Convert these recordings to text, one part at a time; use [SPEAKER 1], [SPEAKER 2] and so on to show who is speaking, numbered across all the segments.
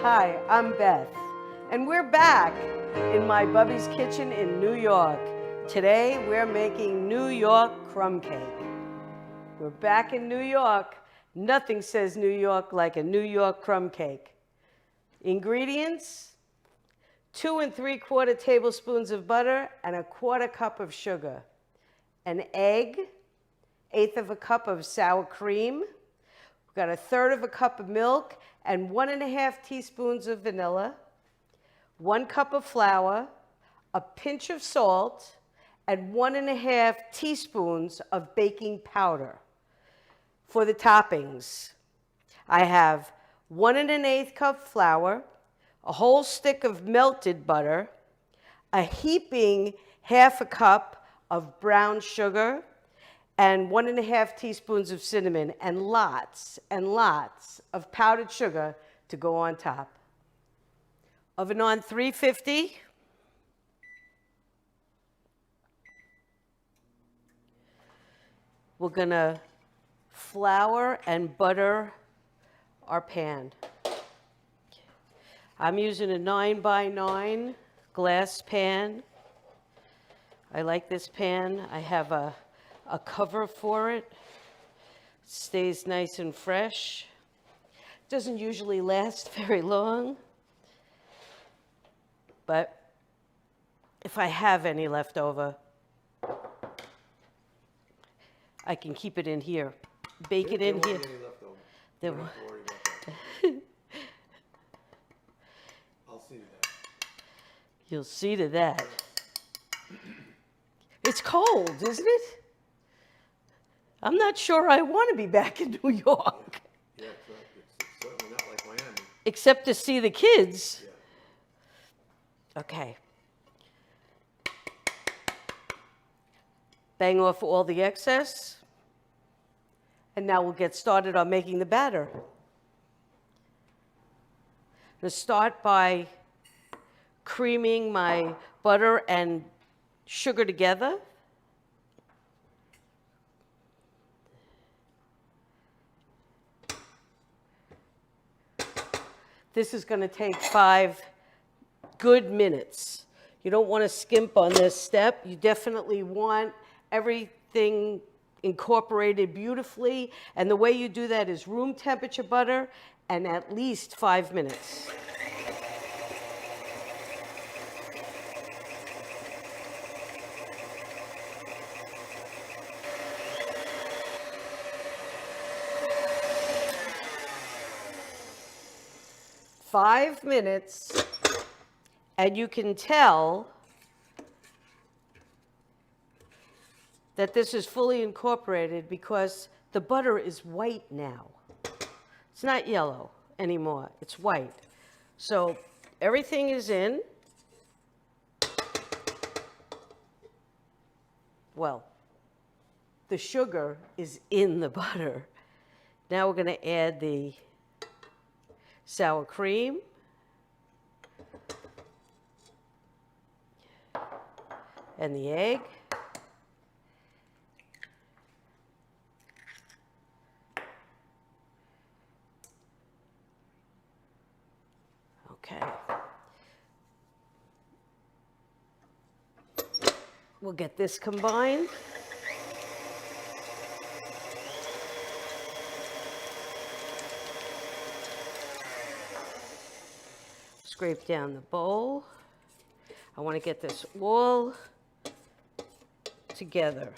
[SPEAKER 1] Hi, I'm Beth, and we're back in my Bubbie's kitchen in New York. Today, we're making New York crumb cake. We're back in New York. Nothing says New York like a New York crumb cake. Ingredients: 2 3/4 tablespoons of butter and 1/4 cup of sugar, an egg, 1/8 cup of sour cream. We've got 1/3 cup of milk and 1½ teaspoons of vanilla, 1 cup of flour, a pinch of salt, and 1½ teaspoons of baking powder. For the toppings, I have 1 1/8 cup flour, a whole stick of melted butter, a heaping 1/2 cup of brown sugar, and 1½ teaspoons of cinnamon, and lots of powdered sugar to go on top. Oven on 350. We're gonna flour and butter our pan. I'm using a 9x9 glass pan. I like this pan. I have a cover for it. Stays nice and fresh. Doesn't usually last very long, but if I have any left over, I can keep it in here. Bake it in here.
[SPEAKER 2] There won't be any left over. You don't have to worry about that. I'll see to that.
[SPEAKER 1] You'll see to that. It's cold, isn't it? I'm not sure I want to be back in New York.
[SPEAKER 2] Yeah, it's certainly not like Miami.
[SPEAKER 1] Except to see the kids.
[SPEAKER 2] Yeah.
[SPEAKER 1] Okay. Bang off all the excess. And now we'll get started on making the batter. I'm going to start by creaming my butter and sugar together. This is going to take 5 good minutes. You don't want to skimp on this step. You definitely want everything incorporated beautifully. And the way you do that is room temperature butter and at least 5 minutes. Five minutes, and you can tell that this is fully incorporated because the butter is white now. It's not yellow anymore, it's white. So everything is in. Well, the sugar is in the butter. Now we're going to add the sour cream, and the egg, okay. We'll get this combined. Scrape down the bowl. I want to get this all together.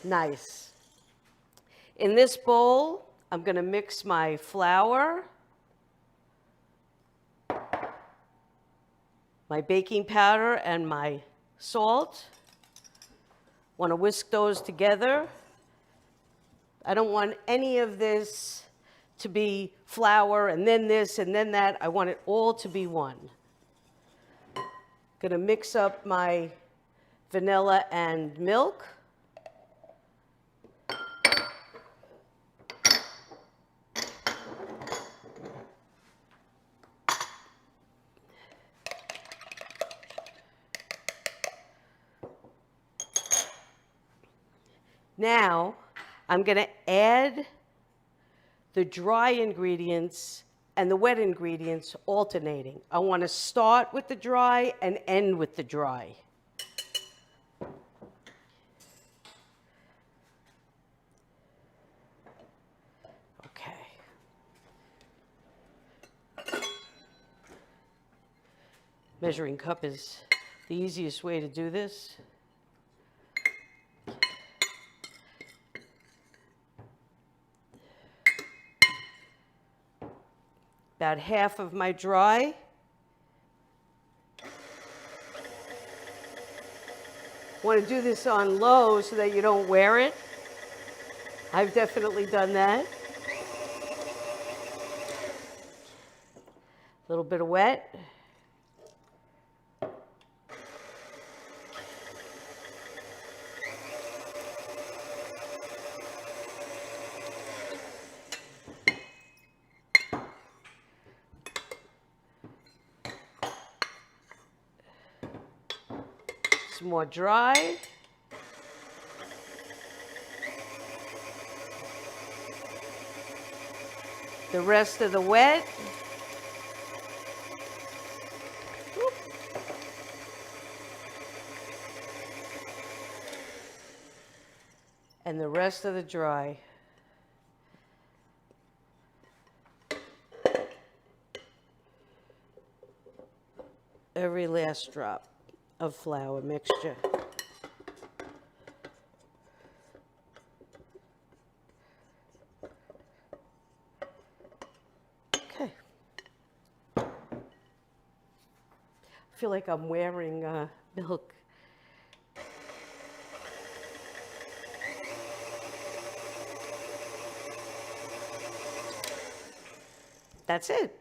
[SPEAKER 1] Nice. In this bowl, I'm going to mix my flour, my baking powder, and my salt. Want to whisk those together. I don't want any of this to be flour and then this and then that. I want it all to be one. Going to mix up my vanilla and milk. Now, I'm going to add the dry ingredients and the wet ingredients alternating. I want to start with the dry and end with the dry. Okay. Measuring cup is the easiest way to do this. About half of my dry. Want to do this on low so that you don't wear it. I've definitely done that. A little bit of wet. Some more dry. The rest of the wet. Whoop. And the rest of the dry. Every last drop of flour mixture. Okay. I feel like I'm wearing milk. That's it.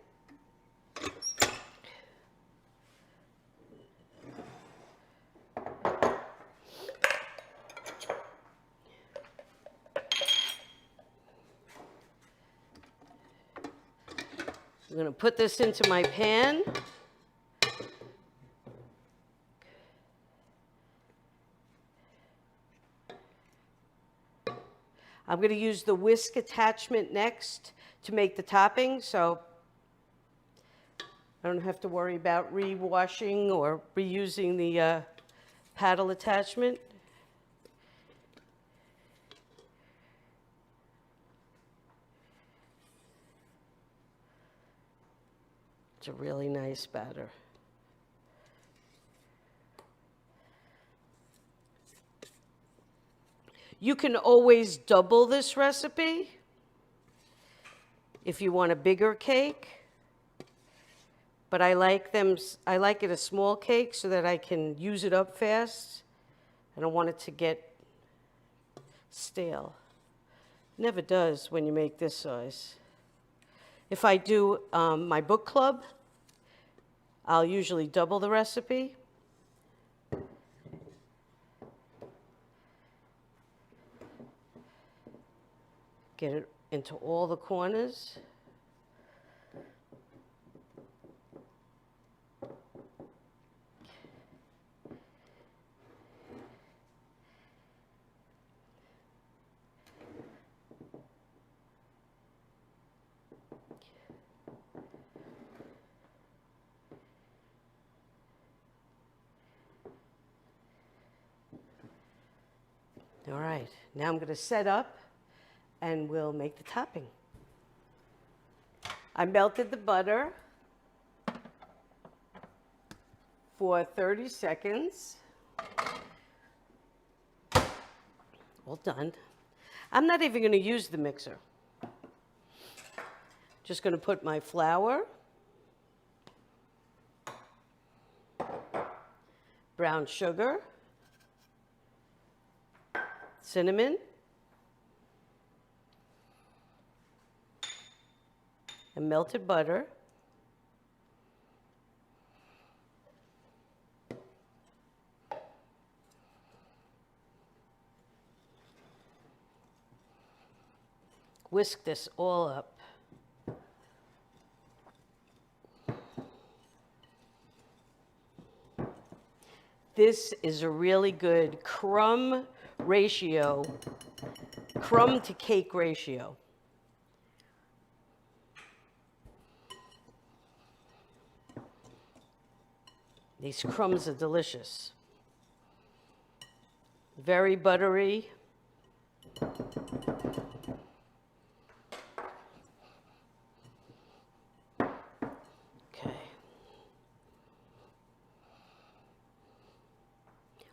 [SPEAKER 1] I'm going to put this into my pan. I'm going to use the whisk attachment next to make the topping, so I don't have to worry about re-washing or reusing the paddle attachment. It's a really nice batter. You can always double this recipe if you want a bigger cake. But I like it a small cake so that I can use it up fast. I don't want it to get stale. Never does when you make this size. If I do my book club, I'll usually double the recipe. Get it into all the corners. All right, now I'm going to set up and we'll make the topping. I melted the butter for 30 seconds. All done. I'm not even going to use the mixer. Just going to put my flour, brown sugar, cinnamon, and melted butter. Whisk this all up. This is a really good crumb ratio crumb to cake ratio. These crumbs are delicious. Very buttery. Okay.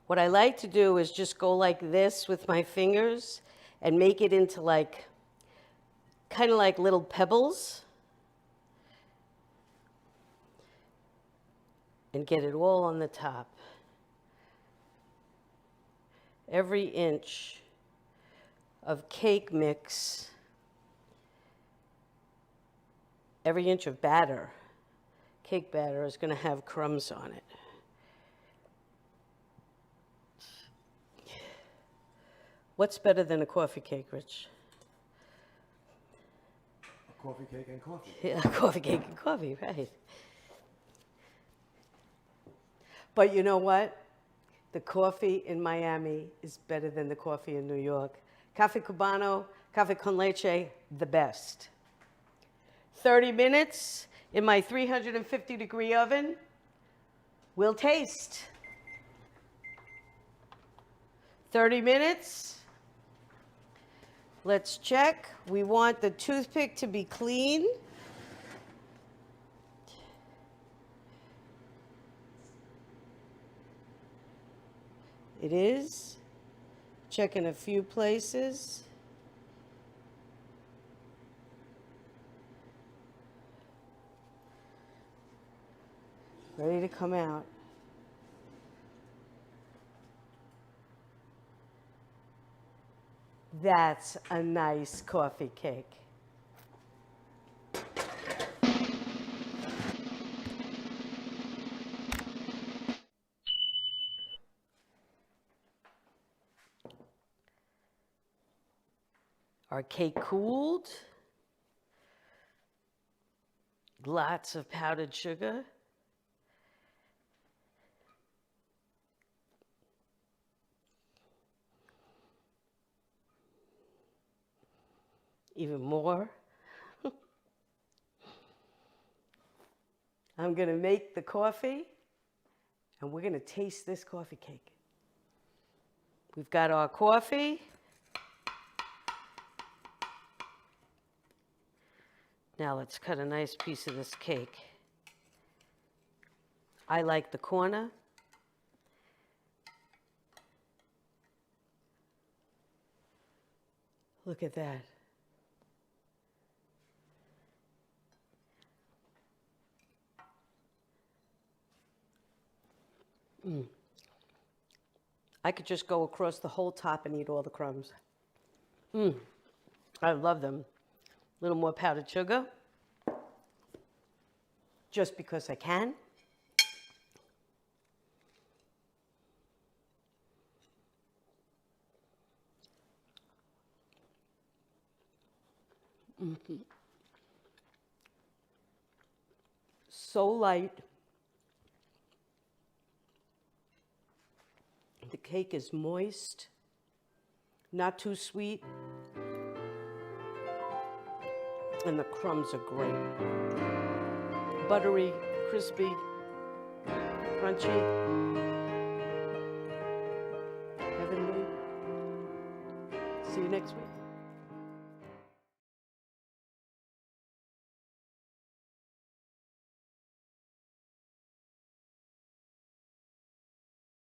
[SPEAKER 1] What I like to do is just go like this with my fingers and make it into like, kind of like little pebbles. And get it all on the top. Every inch of cake mix, every inch of batter, cake batter, is going to have crumbs on it. What's better than a coffee cake, Rich?
[SPEAKER 2] A coffee cake and coffee.
[SPEAKER 1] Yeah, coffee cake and coffee, right. But you know what? The coffee in Miami is better than the coffee in New York. Cafe Cubano, cafe con leche, the best. 30 minutes in my 350-degree oven. We'll taste. 30 minutes. Let's check. We want the toothpick to be clean. It is. Checking a few places. Ready to come out. That's a nice coffee cake. Our cake cooled. Lots of powdered sugar. Even more. I'm going to make the coffee, and we're going to taste this coffee cake. We've got our coffee. Now let's cut a nice piece of this cake. I like the corner. Look at that. I could just go across the whole top and eat all the crumbs. I love them. A little more powdered sugar, just because I can. So light. The cake is moist, not too sweet, and the crumbs are great. Buttery, crispy, crunchy, heavenly. See you next week.